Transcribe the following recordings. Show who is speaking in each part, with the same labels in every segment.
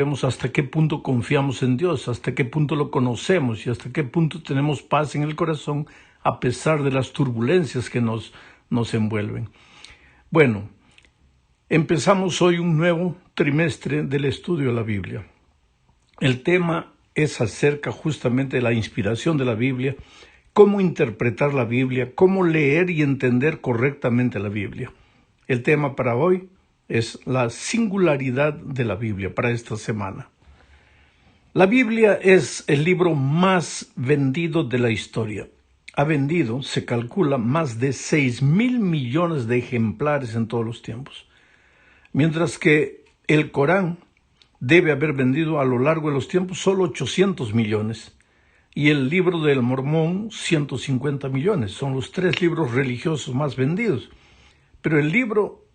Speaker 1: Vemos hasta qué punto confiamos en Dios, hasta qué punto lo conocemos y hasta qué punto tenemos paz en el corazón a pesar de las turbulencias que nos envuelven. Bueno, empezamos hoy un nuevo trimestre del estudio de la Biblia. El tema es acerca justamente de la inspiración de la Biblia, cómo interpretar la Biblia, cómo leer y entender correctamente la Biblia. El tema para hoy es la singularidad de la Biblia para esta semana. La Biblia es el libro más vendido de la historia. Ha vendido, se calcula, más de 6,000 millones de ejemplares en todos los tiempos. Mientras que el Corán debe haber vendido a lo largo de los tiempos solo 800 millones. Y el libro del Mormón, 150 millones. Son los 3 libros religiosos más vendidos. Pero el libro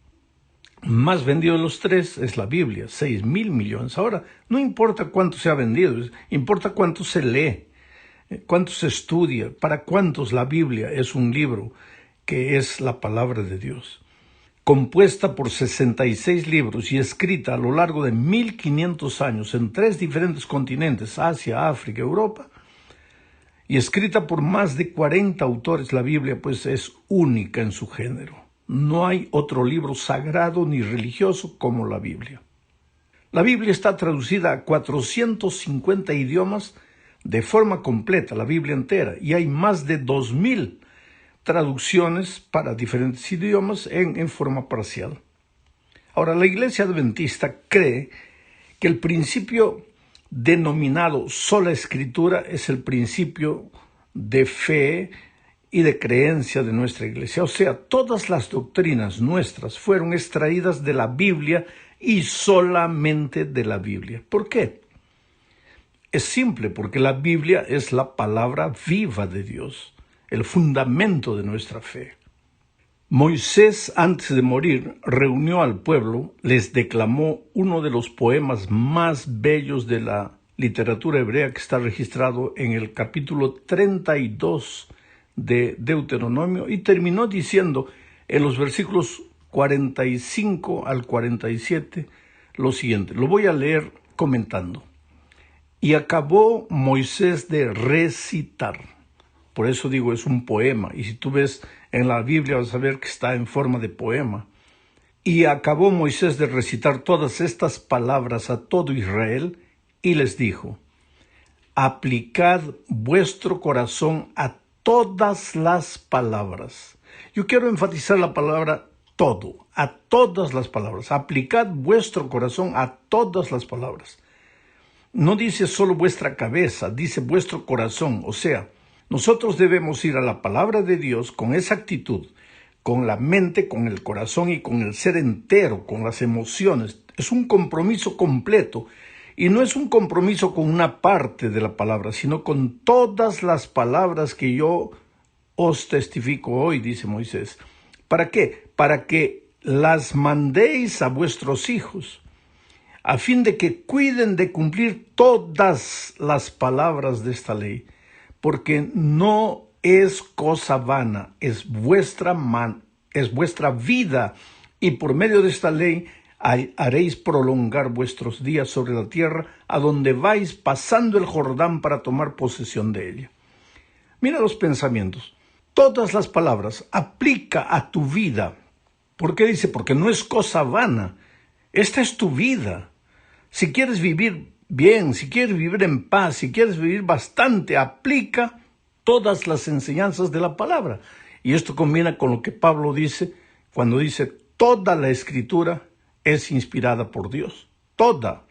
Speaker 1: más vendido de los 3 es la Biblia, 6,000 millones. Ahora, no importa cuánto se ha vendido, importa cuánto se lee, cuánto se estudia, para cuántos la Biblia es un libro que es la palabra de Dios. Compuesta por 66 libros y escrita a lo largo de 1500 años en 3 diferentes continentes, Asia, África, Europa, y escrita por más de 40 autores, la Biblia pues es única en su género. No hay otro libro sagrado ni religioso como la Biblia. La Biblia está traducida a 450 idiomas de forma completa, la Biblia entera, y hay más de 2,000 traducciones para diferentes idiomas en forma parcial. Ahora, la Iglesia Adventista cree que el principio denominado sola Escritura es el principio de fe y de creencia de nuestra Iglesia. O sea, todas las doctrinas nuestras fueron extraídas de la Biblia y solamente de la Biblia. ¿Por qué? Es simple, porque la Biblia es la palabra viva de Dios, el fundamento de nuestra fe. Moisés, antes de morir, reunió al pueblo, les declamó uno de los poemas más bellos de la literatura hebrea que está registrado en el capítulo 32 de Deuteronomio, y terminó diciendo en los versículos 45 al 47 lo siguiente. Lo voy a leer comentando. Y acabó Moisés de recitar. Por eso digo, es un poema. Y si tú ves en la Biblia vas a ver que está en forma de poema. Y acabó Moisés de recitar todas estas palabras a todo Israel y les dijo: aplicad vuestro corazón a todas las palabras. Yo quiero enfatizar la palabra todo, a todas las palabras. Aplicad vuestro corazón a todas las palabras. No dice solo vuestra cabeza, dice vuestro corazón. O sea, nosotros debemos ir a la palabra de Dios con esa actitud, con la mente, con el corazón y con el ser entero, con las emociones. Es un compromiso completo. Y no es un compromiso con una parte de la palabra, sino con todas las palabras que yo os testifico hoy, dice Moisés. ¿Para qué? Para que las mandéis a vuestros hijos, a fin de que cuiden de cumplir todas las palabras de esta ley, porque no es cosa vana, es vuestra vida, y por medio de esta ley haréis prolongar vuestros días sobre la tierra, a donde vais pasando el Jordán para tomar posesión de ella. Mira los pensamientos. Todas las palabras aplica a tu vida. ¿Por qué dice? Porque no es cosa vana. Esta es tu vida. Si quieres vivir bien, si quieres vivir en paz, si quieres vivir bastante, aplica todas las enseñanzas de la palabra. Y esto combina con lo que Pablo dice cuando dice: toda la Escritura es inspirada por Dios. Toda.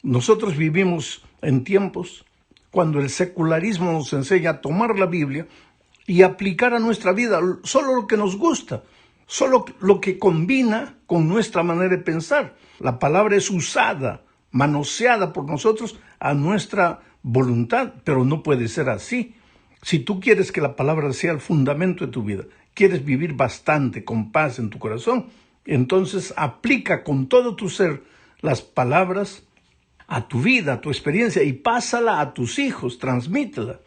Speaker 1: Nosotros vivimos en tiempos cuando el secularismo nos enseña a tomar la Biblia y aplicar a nuestra vida solo lo que nos gusta, solo lo que combina con nuestra manera de pensar. La palabra es usada, manoseada por nosotros a nuestra voluntad, pero no puede ser así. Si tú quieres que la palabra sea el fundamento de tu vida, quieres vivir bastante con paz en tu corazón, entonces aplica con todo tu ser las palabras a tu vida, a tu experiencia, y pásala a tus hijos, transmítela.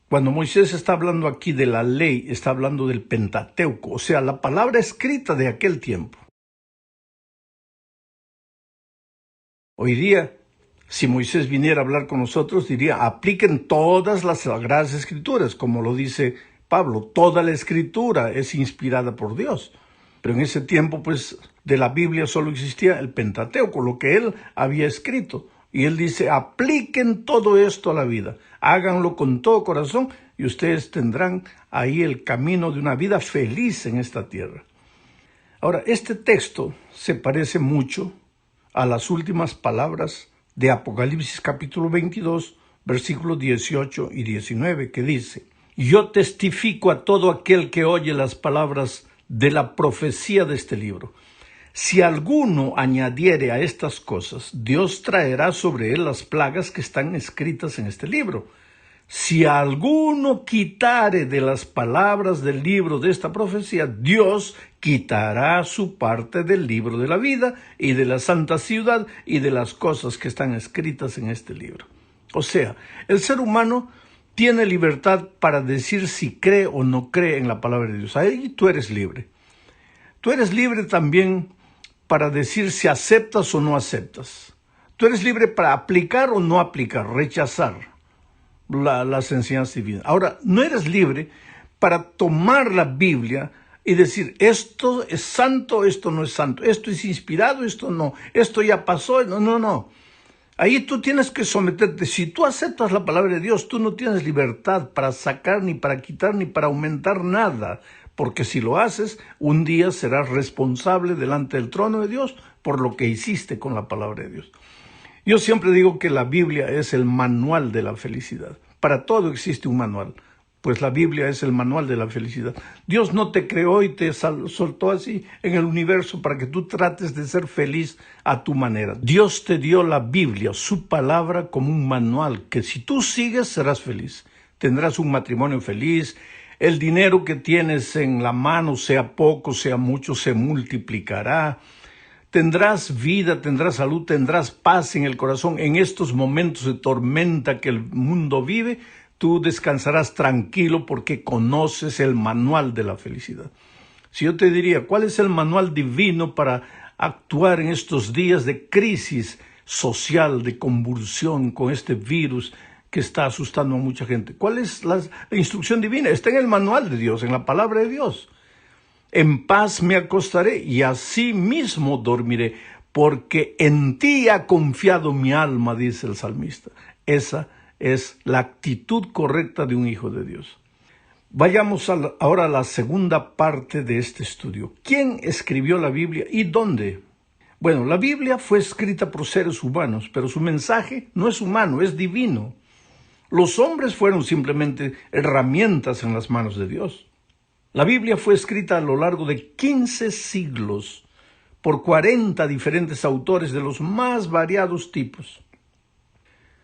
Speaker 1: Cuando Moisés está hablando aquí de la ley, está hablando del Pentateuco, o sea, la palabra escrita de aquel tiempo. Hoy día, si Moisés viniera a hablar con nosotros, diría, apliquen todas las Sagradas Escrituras, como lo dice Pablo, toda la Escritura es inspirada por Dios. Pero en ese tiempo, pues, de la Biblia solo existía el Pentateuco, lo que él había escrito. Y él dice, apliquen todo esto a la vida, háganlo con todo corazón y ustedes tendrán ahí el camino de una vida feliz en esta tierra. Ahora, este texto se parece mucho a las últimas palabras de Apocalipsis capítulo 22, versículos 18 y 19, que dice, yo testifico a todo aquel que oye las palabras de la profecía de este libro. Si alguno añadiere a estas cosas, Dios traerá sobre él las plagas que están escritas en este libro. Si alguno quitare de las palabras del libro de esta profecía, Dios quitará su parte del libro de la vida y de la santa ciudad y de las cosas que están escritas en este libro. O sea, el ser humano tiene libertad para decir si cree o no cree en la palabra de Dios. Ahí tú eres libre. Tú eres libre también para decir si aceptas o no aceptas. Tú eres libre para aplicar o no aplicar, rechazar las enseñanzas divinas. Ahora, no eres libre para tomar la Biblia y decir, esto es santo, esto no es santo, esto es inspirado, esto no, esto ya pasó, no. Ahí tú tienes que someterte. Si tú aceptas la palabra de Dios, tú no tienes libertad para sacar, ni para quitar, ni para aumentar nada. Porque si lo haces, un día serás responsable delante del trono de Dios por lo que hiciste con la palabra de Dios. Yo siempre digo que la Biblia es el manual de la felicidad. Para todo existe un manual, pues la Biblia es el manual de la felicidad. Dios no te creó y te soltó así en el universo para que tú trates de ser feliz a tu manera. Dios te dio la Biblia, su palabra, como un manual que si tú sigues serás feliz. Tendrás un matrimonio feliz. El dinero que tienes en la mano, sea poco, sea mucho, se multiplicará. Tendrás vida, tendrás salud, tendrás paz en el corazón. En estos momentos de tormenta que el mundo vive, tú descansarás tranquilo porque conoces el manual de la felicidad. Si yo te diría, ¿cuál es el manual divino para actuar en estos días de crisis social, de convulsión con este virus que está asustando a mucha gente? ¿Cuál es la instrucción divina? Está en el manual de Dios, en la palabra de Dios. En paz me acostaré y así mismo dormiré, porque en ti ha confiado mi alma, dice el salmista. Esa es la actitud correcta de un hijo de Dios. Vayamos ahora a la segunda parte de este estudio. ¿Quién escribió la Biblia y dónde? Bueno, la Biblia fue escrita por seres humanos, pero su mensaje no es humano, es divino. Los hombres fueron simplemente herramientas en las manos de Dios. La Biblia fue escrita a lo largo de 15 siglos por 40 diferentes autores de los más variados tipos.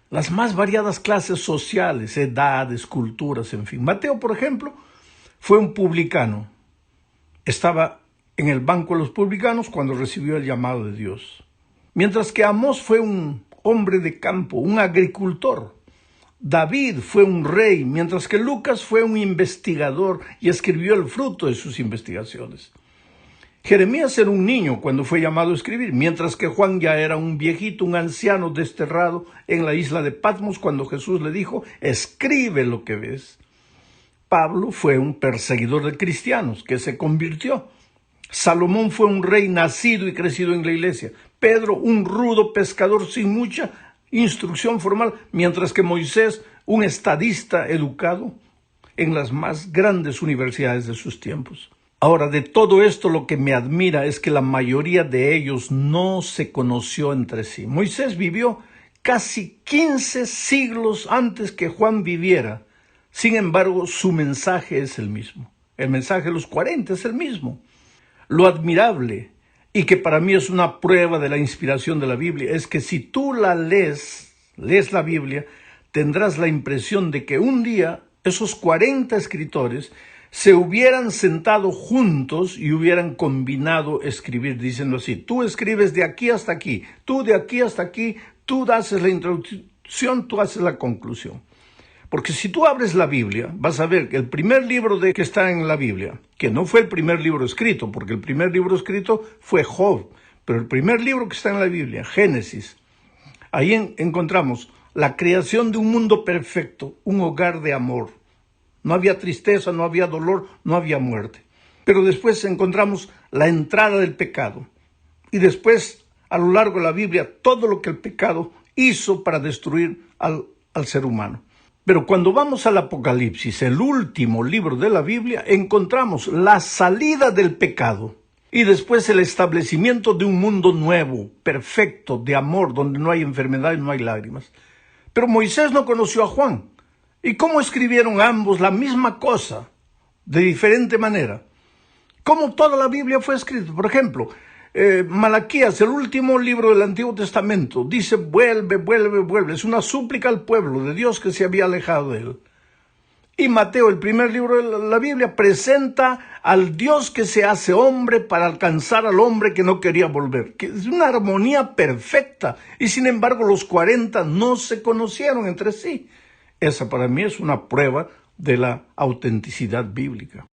Speaker 1: Las más variadas clases sociales, edades, culturas, en fin. Mateo, por ejemplo, fue un publicano. Estaba en el banco de los publicanos cuando recibió el llamado de Dios. Mientras que Amós fue un hombre de campo, un agricultor. David fue un rey, mientras que Lucas fue un investigador y escribió el fruto de sus investigaciones. Jeremías era un niño cuando fue llamado a escribir, mientras que Juan ya era un viejito, un anciano desterrado en la isla de Patmos cuando Jesús le dijo, escribe lo que ves. Pablo fue un perseguidor de cristianos que se convirtió. Salomón fue un rey nacido y crecido en la iglesia. Pedro, un rudo pescador sin mucha instrucción formal, mientras que Moisés, un estadista educado en las más grandes universidades de sus tiempos. Ahora, de todo esto lo que me admira es que la mayoría de ellos no se conoció entre sí. Moisés vivió casi 15 siglos antes que Juan viviera. Sin embargo, su mensaje es el mismo. El mensaje de los 40 es el mismo. Lo admirable, y que para mí es una prueba de la inspiración de la Biblia, es que si tú la lees la Biblia, tendrás la impresión de que un día esos 40 escritores se hubieran sentado juntos y hubieran combinado escribir, diciendo así, tú escribes de aquí hasta aquí, tú de aquí hasta aquí, tú haces la introducción, tú haces la conclusión. Porque si tú abres la Biblia, vas a ver que el primer libro que está en la Biblia, que no fue el primer libro escrito, porque el primer libro escrito fue Job, pero el primer libro que está en la Biblia, Génesis, Ahí encontramos la creación de un mundo perfecto, un hogar de amor. No había tristeza, no había dolor, no había muerte. Pero después encontramos la entrada del pecado. Y después, a lo largo de la Biblia, todo lo que el pecado hizo para destruir al ser humano. Pero cuando vamos al Apocalipsis, el último libro de la Biblia, encontramos la salida del pecado y después el establecimiento de un mundo nuevo, perfecto, de amor, donde no hay enfermedad y no hay lágrimas. Pero Moisés no conoció a Juan. ¿Y cómo escribieron ambos la misma cosa, de diferente manera? ¿Cómo toda la Biblia fue escrita? Por ejemplo, Malaquías, el último libro del Antiguo Testamento, dice: vuelve, vuelve, vuelve. Es una súplica al pueblo de Dios que se había alejado de él. Y Mateo, el primer libro de la Biblia, presenta al Dios que se hace hombre para alcanzar al hombre que no quería volver. Que es una armonía perfecta. Y sin embargo, los 40 no se conocieron entre sí. Esa para mí es una prueba de la autenticidad bíblica.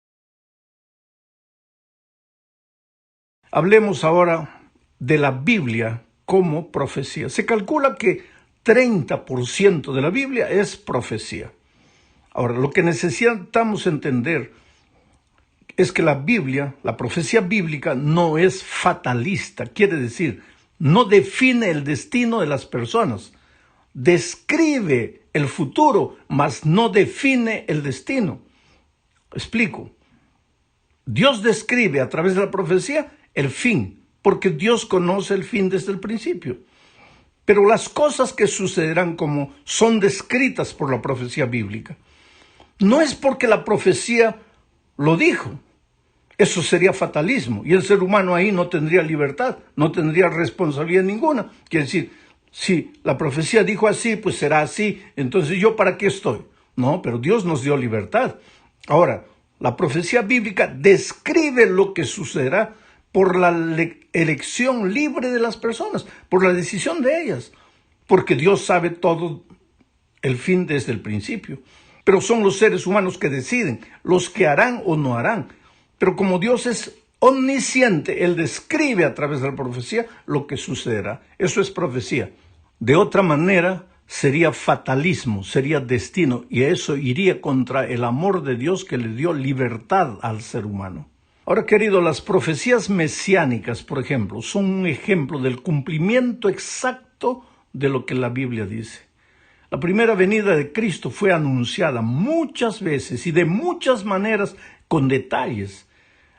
Speaker 1: Hablemos ahora de la Biblia como profecía. Se calcula que 30% de la Biblia es profecía. Ahora, lo que necesitamos entender es que la Biblia, la profecía bíblica, no es fatalista. Quiere decir, no define el destino de las personas. Describe el futuro, mas no define el destino. Explico. Dios describe a través de la profecía el fin, porque Dios conoce el fin desde el principio. Pero las cosas que sucederán como son descritas por la profecía bíblica, no es porque la profecía lo dijo. Eso sería fatalismo, y el ser humano ahí no tendría libertad, no tendría responsabilidad ninguna. Quiere decir, si la profecía dijo así, pues será así, entonces ¿yo para qué estoy? No, pero Dios nos dio libertad. Ahora, la profecía bíblica describe lo que sucederá por la elección libre de las personas, por la decisión de ellas, porque Dios sabe todo el fin desde el principio. Pero son los seres humanos que deciden, los que harán o no harán. Pero como Dios es omnisciente, Él describe a través de la profecía lo que sucederá. Eso es profecía. De otra manera, sería fatalismo, sería destino, y eso iría contra el amor de Dios que le dio libertad al ser humano. Ahora, querido, las profecías mesiánicas, por ejemplo, son un ejemplo del cumplimiento exacto de lo que la Biblia dice. La primera venida de Cristo fue anunciada muchas veces y de muchas maneras con detalles.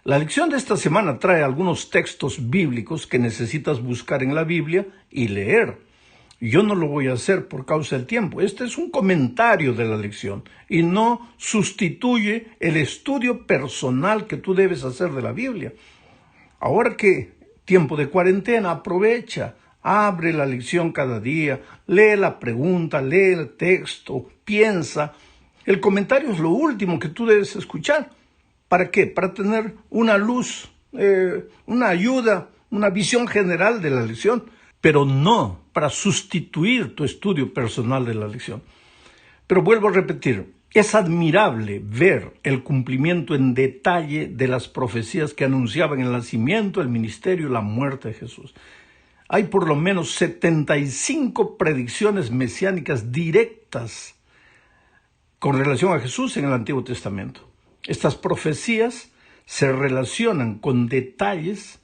Speaker 1: La lección de esta semana trae algunos textos bíblicos que necesitas buscar en la Biblia y leer. Yo no lo voy a hacer por causa del tiempo. Este es un comentario de la lección y no sustituye el estudio personal que tú debes hacer de la Biblia. Ahora que tiempo de cuarentena, aprovecha, abre la lección cada día, lee la pregunta, lee el texto, piensa. El comentario es lo último que tú debes escuchar. ¿Para qué? Para tener una luz, una ayuda, una visión general de la lección, pero no para sustituir tu estudio personal de la lección. Pero vuelvo a repetir, es admirable ver el cumplimiento en detalle de las profecías que anunciaban el nacimiento, el ministerio y la muerte de Jesús. Hay por lo menos 75 predicciones mesiánicas directas con relación a Jesús en el Antiguo Testamento. Estas profecías se relacionan con detalles,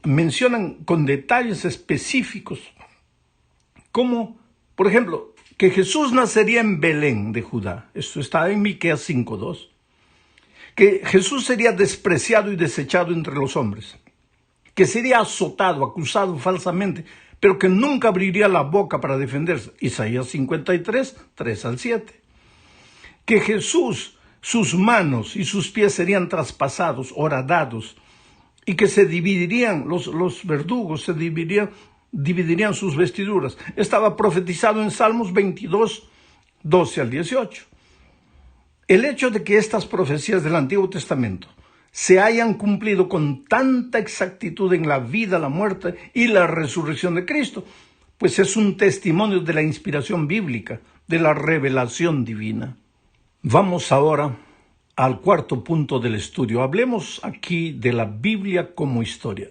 Speaker 1: mencionan con detalles específicos, como, por ejemplo, que Jesús nacería en Belén de Judá. Esto está en Miqueas 5:2. Que Jesús sería despreciado y desechado entre los hombres. Que sería azotado, acusado falsamente, pero que nunca abriría la boca para defenderse. Isaías 53, 3-7. Que Jesús, sus manos y sus pies serían traspasados, horadados, y que se dividirían, los verdugos se dividirían sus vestiduras. Estaba profetizado en Salmos 22, 12-18. El hecho de que estas profecías del Antiguo Testamento se hayan cumplido con tanta exactitud en la vida, la muerte y la resurrección de Cristo, pues es un testimonio de la inspiración bíblica, de la revelación divina. Vamos ahora al cuarto punto del estudio. Hablemos aquí de la Biblia como historia.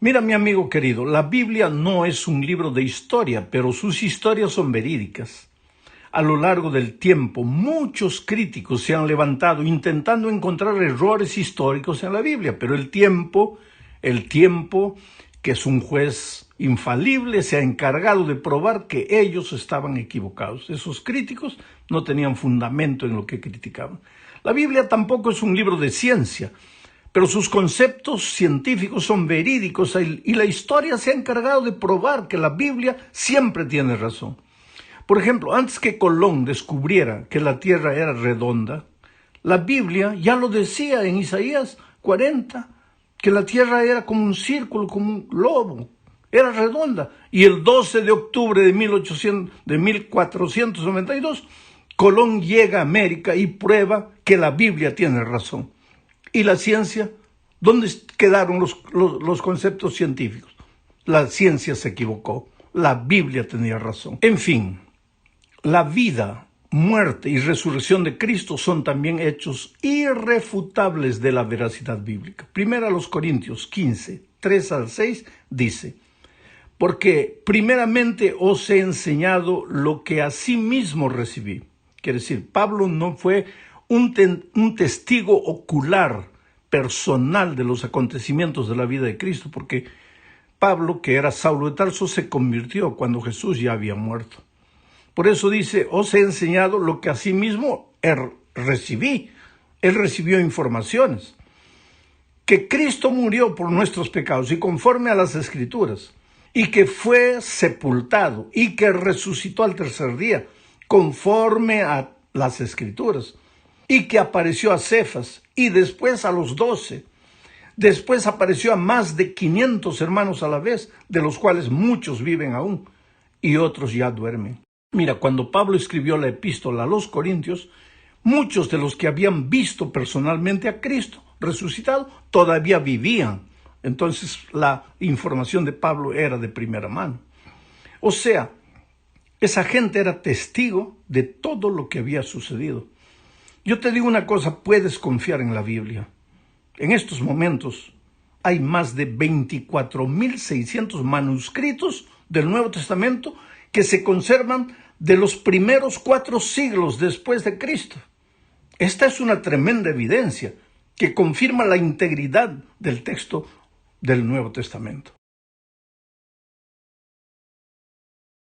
Speaker 1: Mira, mi amigo querido, la Biblia no es un libro de historia, pero sus historias son verídicas. A lo largo del tiempo, muchos críticos se han levantado intentando encontrar errores históricos en la Biblia, pero el tiempo, que es un juez infalible, se ha encargado de probar que ellos estaban equivocados. Esos críticos no tenían fundamento en lo que criticaban. La Biblia tampoco es un libro de ciencia, pero sus conceptos científicos son verídicos y la historia se ha encargado de probar que la Biblia siempre tiene razón. Por ejemplo, antes que Colón descubriera que la Tierra era redonda, la Biblia ya lo decía en Isaías 40, que la Tierra era como un círculo, como un globo, era redonda. Y el 12 de octubre de 1492, Colón llega a América y prueba que la Biblia tiene razón. ¿Y la ciencia? ¿Dónde quedaron los conceptos científicos? La ciencia se equivocó, la Biblia tenía razón. En fin, la vida, muerte y resurrección de Cristo son también hechos irrefutables de la veracidad bíblica. Primero a los Corintios 15, 3 al 6 dice: porque primeramente os he enseñado lo que asimismo recibí. Quiere decir, Pablo no fue un testigo ocular, personal de los acontecimientos de la vida de Cristo, porque Pablo, que era Saulo de Tarso, se convirtió cuando Jesús ya había muerto. Por eso dice, os he enseñado lo que asimismo recibí. Él recibió informaciones. Que Cristo murió por nuestros pecados y conforme a las Escrituras, y que fue sepultado y que resucitó al tercer día, conforme a las Escrituras, y que apareció a Cefas y después a los 12. Después apareció a más de 500 hermanos a la vez, de los cuales muchos viven aún y otros ya duermen. Mira, cuando Pablo escribió la epístola a los Corintios, muchos de los que habían visto personalmente a Cristo resucitado todavía vivían. Entonces la información de Pablo era de primera mano. O sea, esa gente era testigo de todo lo que había sucedido. Yo te digo una cosa, puedes confiar en la Biblia. En estos momentos hay más de 24.600 manuscritos del Nuevo Testamento que se conservan de los primeros 4 siglos después de Cristo. Esta es una tremenda evidencia que confirma la integridad del texto del Nuevo Testamento.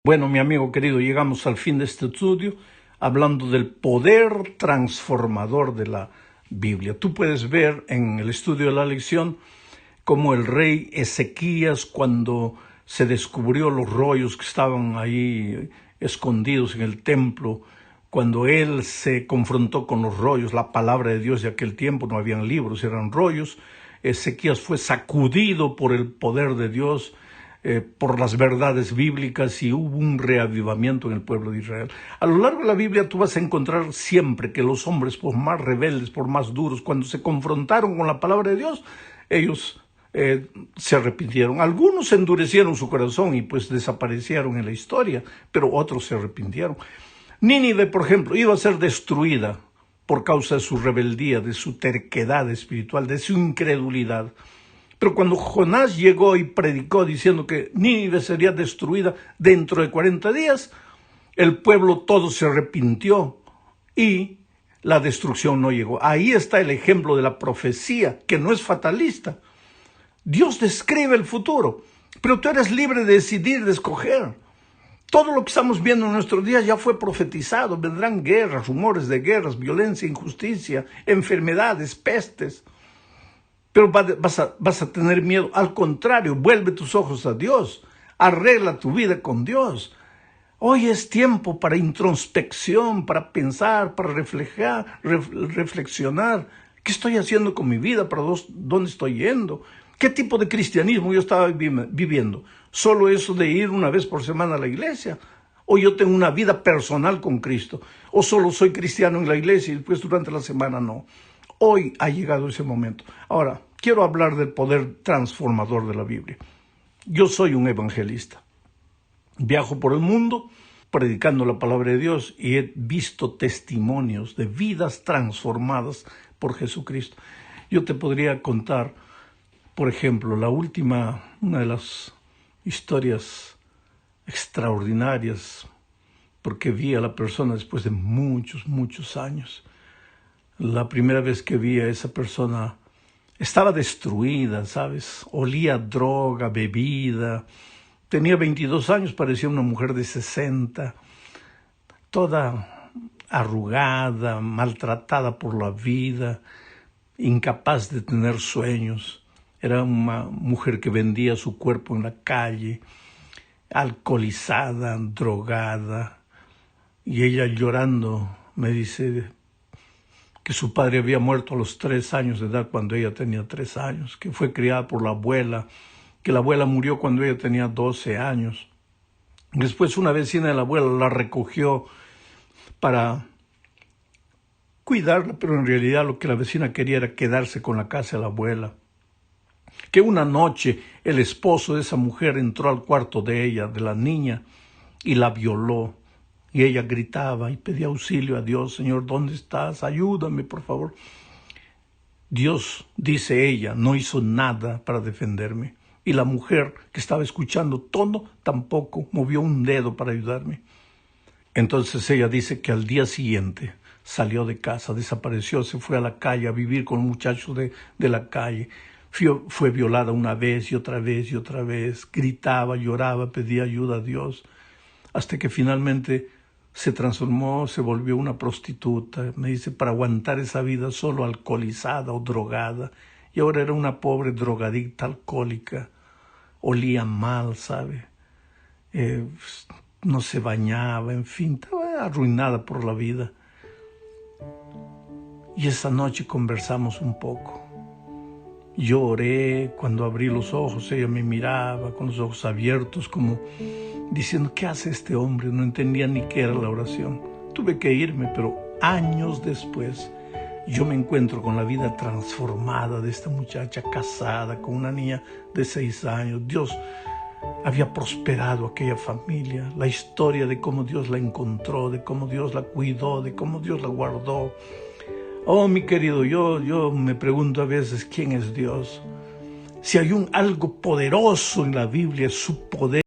Speaker 1: Bueno, mi amigo querido, llegamos al fin de este estudio hablando del poder transformador de la Biblia. Tú puedes ver en el estudio de la lección cómo el rey Ezequías, cuando se descubrió los rollos que estaban ahí escondidos en el templo, cuando él se confrontó con los rollos, la palabra de Dios de aquel tiempo, no habían libros, eran rollos. Ezequías fue sacudido por el poder de Dios, por las verdades bíblicas, y hubo un reavivamiento en el pueblo de Israel. A lo largo de la Biblia tú vas a encontrar siempre que los hombres, por más rebeldes, por más duros, cuando se confrontaron con la palabra de Dios, ellos se arrepintieron. Algunos endurecieron su corazón y pues desaparecieron en la historia, pero otros se arrepintieron. Nínive, por ejemplo, iba a ser destruida por causa de su rebeldía, de su terquedad espiritual, de su incredulidad. Pero cuando Jonás llegó y predicó diciendo que Nínive sería destruida dentro de 40 días, el pueblo todo se arrepintió y la destrucción no llegó. Ahí está el ejemplo de la profecía, que no es fatalista. Dios describe el futuro, pero tú eres libre de decidir, de escoger. Todo lo que estamos viendo en nuestros días ya fue profetizado. Vendrán guerras, rumores de guerras, violencia, injusticia, enfermedades, pestes. Pero vas a tener miedo. Al contrario, vuelve tus ojos a Dios. Arregla tu vida con Dios. Hoy es tiempo para introspección, para pensar, para reflexionar. ¿Qué estoy haciendo con mi vida? ¿Para dónde estoy yendo? ¿Qué tipo de cristianismo yo estaba viviendo? ¿Solo eso de ir una vez por semana a la iglesia? ¿O yo tengo una vida personal con Cristo? ¿O solo soy cristiano en la iglesia y después durante la semana no? Hoy ha llegado ese momento. Ahora, quiero hablar del poder transformador de la Biblia. Yo soy un evangelista. Viajo por el mundo predicando la palabra de Dios y he visto testimonios de vidas transformadas por Jesucristo. Yo te podría contar Por ejemplo, una de las historias extraordinarias, porque vi a la persona después de muchos, muchos años. La primera vez que vi a esa persona estaba destruida, ¿sabes? Olía a droga, bebida. Tenía 22 años, parecía una mujer de 60, toda arrugada, maltratada por la vida, incapaz de tener sueños. Era una mujer que vendía su cuerpo en la calle, alcoholizada, drogada. Y ella llorando me dice que su padre había muerto a los 3 años de edad cuando ella tenía 3 años, que fue criada por la abuela, que la abuela murió cuando ella tenía 12 años. Después una vecina de la abuela la recogió para cuidarla, pero en realidad lo que la vecina quería era quedarse con la casa de la abuela. Que una noche el esposo de esa mujer entró al cuarto de ella, de la niña, y la violó. Y ella gritaba y pedía auxilio a Dios: Señor, ¿dónde estás? Ayúdame, por favor. Dios, dice ella, no hizo nada para defenderme. Y la mujer que estaba escuchando todo tampoco movió un dedo para ayudarme. Entonces ella dice que al día siguiente salió de casa, desapareció, se fue a la calle a vivir con muchachos de la calle. Fue violada una vez y otra vez y otra vez. Gritaba, lloraba, pedía ayuda a Dios. Hasta que finalmente se transformó, se volvió una prostituta. Me dice, para aguantar esa vida solo alcoholizada o drogada. Y ahora era una pobre drogadicta alcohólica. Olía mal, ¿sabe? No se bañaba, en fin, estaba arruinada por la vida. Y esa noche conversamos un poco. Yo oré, cuando abrí los ojos, ella me miraba con los ojos abiertos, como diciendo, ¿qué hace este hombre? No entendía ni qué era la oración. Tuve que irme, pero años después, yo me encuentro con la vida transformada de esta muchacha casada, con una niña de 6 años. Dios había prosperado aquella familia, la historia de cómo Dios la encontró, de cómo Dios la cuidó, de cómo Dios la guardó. Oh, mi querido, yo me pregunto a veces, ¿quién es Dios? Si hay algo poderoso en la Biblia, es su poder.